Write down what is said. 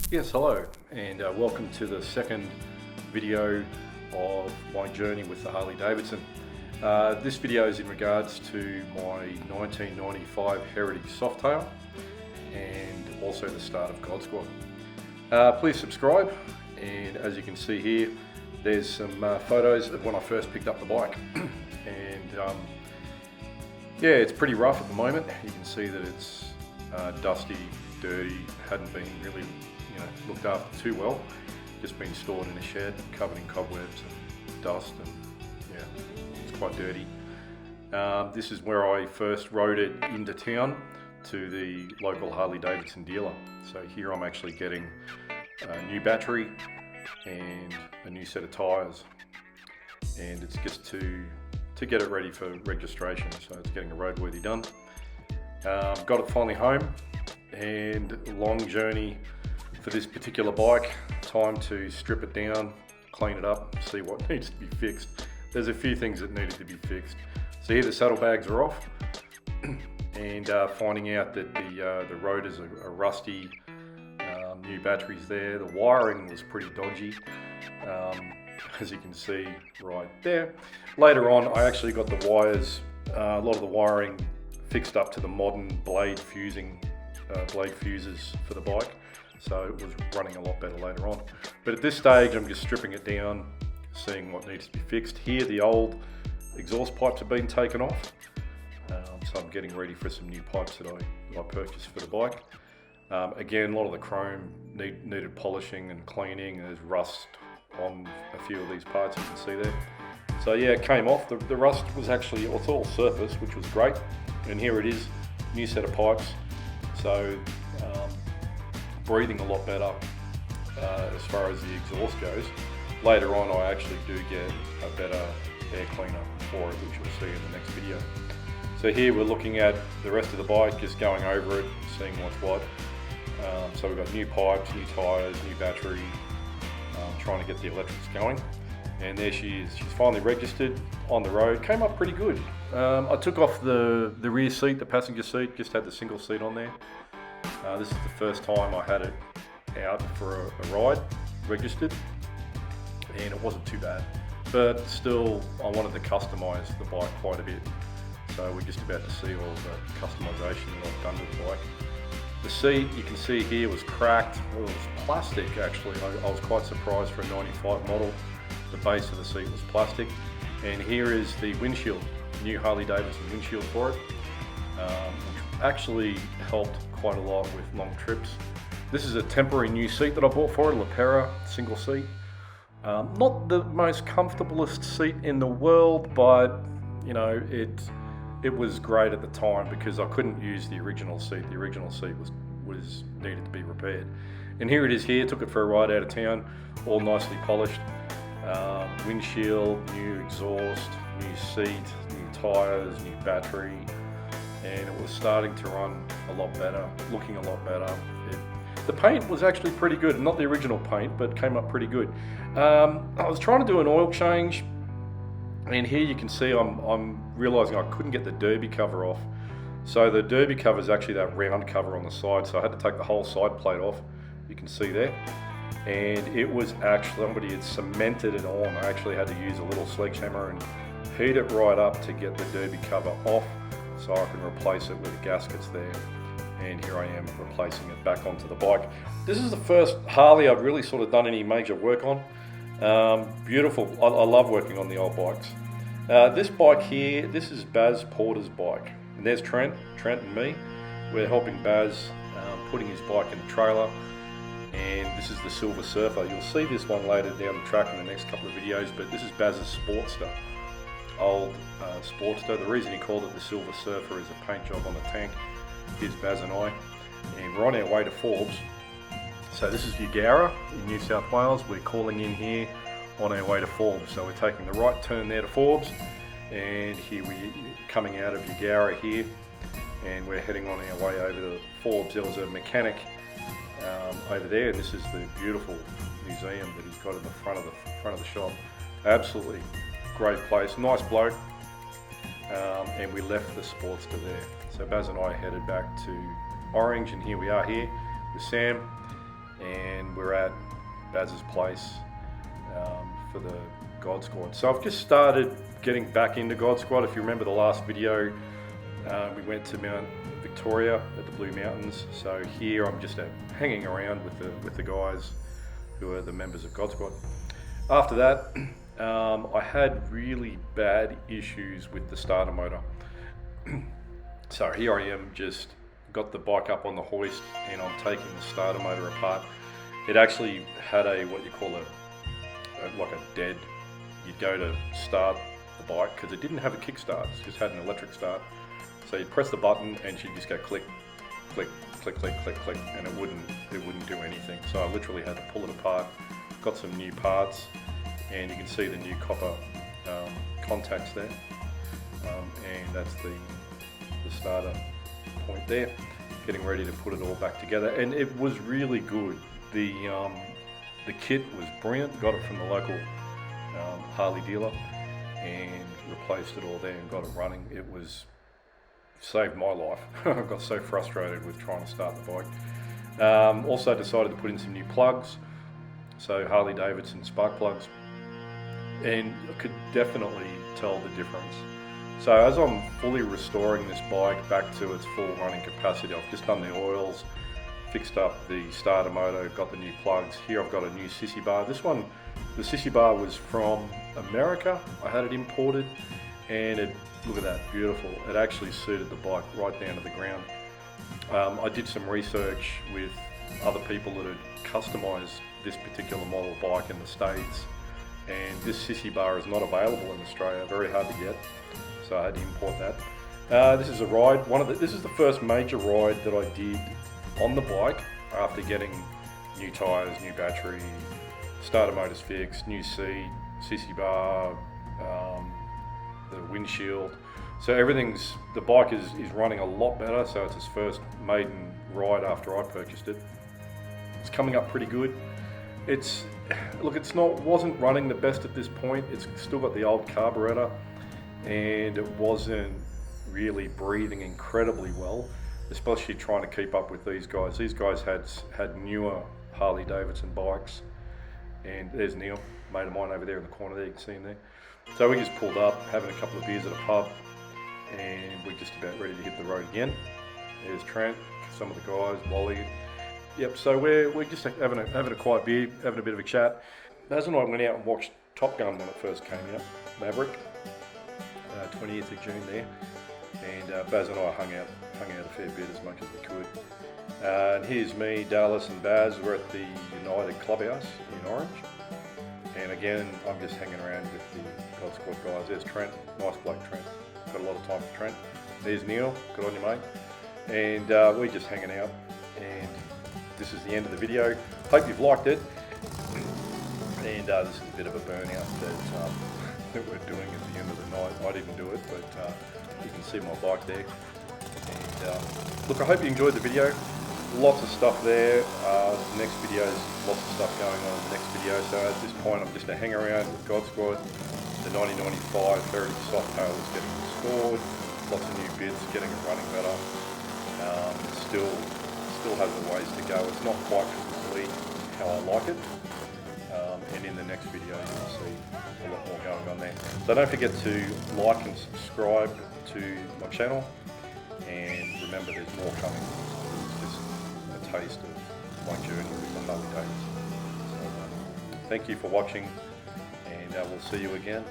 Yes, hello, and welcome to the second video of my journey with the Harley Davidson. This video is in regards to my 1995 Heritage Softail and also the start of God Squad. Please subscribe, and as you can see here, there's some photos of when I first picked up the bike. And yeah, it's pretty rough at the moment. You can see that it's dusty, dirty, hadn't been really looked after too well. Just been stored in a shed, covered in cobwebs and dust, and yeah, it's quite dirty. This is where I first rode it into town to the local Harley Davidson dealer. So here I'm actually getting a new battery and a new set of tyres, and it's just to get it ready for registration. So it's getting a roadworthy done. Got it finally home, and a long journey for this particular bike. Time to strip it down, clean it up, see what needs to be fixed. There's a few things that needed to be fixed. So here the saddlebags are off, and finding out that the rotors are rusty, new batteries there. The wiring was pretty dodgy, as you can see right there. Later on, I actually got the wires, a lot of the wiring fixed up to the modern blade fuses for the bike. So it was running a lot better later on. But at this stage, I'm just stripping it down, seeing what needs to be fixed. Here, the old exhaust pipes have been taken off. So I'm getting ready for some new pipes that I purchased for the bike. Again, a lot of the chrome needed polishing and cleaning. There's rust on a few of these parts, you can see there. So yeah, it came off. The rust was actually, it's all surface, which was great. And here it is, new set of pipes. So breathing a lot better as far as the exhaust goes. Later on, I actually do get a better air cleaner for it, which you'll see in the next video. So here we're looking at the rest of the bike, just going over it, seeing what's what. So we've got new pipes, new tyres, new battery, trying to get the electrics going. And there she is. She's finally registered on the road. Came up pretty good. I took off the rear seat, the passenger seat, just had the single seat on there. This is the first time I had it out for a ride, registered, and it wasn't too bad. But still, I wanted to customise the bike quite a bit. So we're just about to see all the customisation that I've done with the bike. The seat, you can see here, was cracked. It was plastic actually. I was quite surprised for a 95 model. The base of the seat was plastic. And here is the windshield, new Harley Davidson windshield for it, which actually helped quite a lot with long trips. This is a temporary new seat that I bought for it, Lepera single seat. Not the most comfortablest seat in the world, but you know, it was great at the time because I couldn't use the original seat. The original seat was needed to be repaired. And here it is here, took it for a ride out of town, all nicely polished. Windshield, new exhaust, new seat, new tyres, new battery, and it was starting to run a lot better, looking a lot better. The paint was actually pretty good, not the original paint, but came up pretty good. I was trying to do an oil change, and here you can see I'm realising I couldn't get the derby cover off. So the derby cover is actually that round cover on the side, so I had to take the whole side plate off, you can see there. And it was actually, somebody had cemented it on. I actually had to use a little sledgehammer and heat it right up to get the derby cover off so I can replace it with the gaskets there. And here I am replacing it back onto the bike. This is the first Harley I've really sort of done any major work on. Beautiful, I love working on the old bikes. This bike here, this is Baz Porter's bike. And there's Trent and me. We're helping Baz putting his bike in the trailer. And this is the Silver Surfer. You'll see this one later down the track in the next couple of videos, but this is Baz's Sportster, old Sportster. The reason he called it the Silver Surfer is a paint job on the tank. Here's Baz and I, and we're on our way to Forbes. So this is Eugowra in New South Wales. We're calling in here on our way to Forbes. So we're taking the right turn there to Forbes, and here we're coming out of Eugowra here, and we're heading on our way over to Forbes. There was a mechanic over there, and this is the beautiful museum that he's got in the front of the shop. Absolutely great place, nice bloke. And we left the Sportster there. So Baz and I headed back to Orange, and here we are here with Sam. and we're at Baz's place for the God Squad. So I've just started getting back into God Squad. If you remember the last video, we went to Mount Victoria at the Blue Mountains. So here I'm just hanging around with the guys who are the members of God Squad. After that, I had really bad issues with the starter motor. So here I am, just got the bike up on the hoist and I'm taking the starter motor apart. It actually had what you call like a dead. You'd go to start the bike because it didn't have a kickstart, it just had an electric start. So you'd press the button and she'd just go click, click, click, click, click, click, and it wouldn't do anything. So I literally had to pull it apart. Got some new parts, and you can see the new copper contacts there, and that's the starter point there. Getting ready to put it all back together, and it was really good. The kit was brilliant. Got it from the local Harley dealer and replaced it all there and got it running. It saved my life. I got so frustrated with trying to start the bike. Also decided to put in some new plugs, so Harley Davidson spark plugs, and I could definitely tell the difference. So as I'm fully restoring this bike back to its full running capacity, I've just done the oils, fixed up the starter motor, got the new plugs. Here I've got a new sissy bar. This one, the sissy bar was from America. I had it imported, and look at that, beautiful. It actually suited the bike right down to the ground. I did some research with other people that had customized this particular model bike in the States, and this sissy bar is not available in Australia, very hard to get, so I had to import that. This is a ride, this is the first major ride that I did on the bike after getting new tyres, new battery, starter motors fixed, new seat, sissy bar, the windshield. So the bike is running a lot better, so it's its first maiden ride after I purchased it. It's coming up pretty good. Wasn't running the best at this point. It's still got the old carburetor, and it wasn't really breathing incredibly well, especially trying to keep up with these guys. These guys had newer Harley Davidson bikes, and there's Neil, mate of mine over there in the corner there, you can see him there. So we just pulled up, having a couple of beers at a pub, and we're just about ready to hit the road again. There's Trent, some of the guys, Wally. Yep, so we're just having a quiet beer, having a bit of a chat. Baz and I went out and watched Top Gun when it first came out, Maverick, 20th of June there, and Baz and I hung out a fair bit as much as we could. And here's me, Dallas and Baz. We're at the United Clubhouse in Orange. And again, I'm just hanging around with the God Squad guys. There's Trent, nice bloke Trent. Got a lot of time for Trent. There's Neil, good on you mate. And we're just hanging out. And this is the end of the video. Hope you've liked it. And this is a bit of a burnout that we're doing at the end of the night. I didn't do it, but you can see my bike there. And look, I hope you enjoyed the video. Lots of stuff there. The next video is lots of stuff going on in the next video. So at this point, I'm just a hang around with God Squad. The 1995 Heritage Softail is getting restored. Lots of new bits, getting it running better. Still has a ways to go. It's not quite complete how I like it. And in the next video, you'll see a lot more going on there. So don't forget to like and subscribe to my channel. And remember, there's more coming. It's just a taste of my journey with the Harley Davidson. So thank you for watching, and we'll see you again.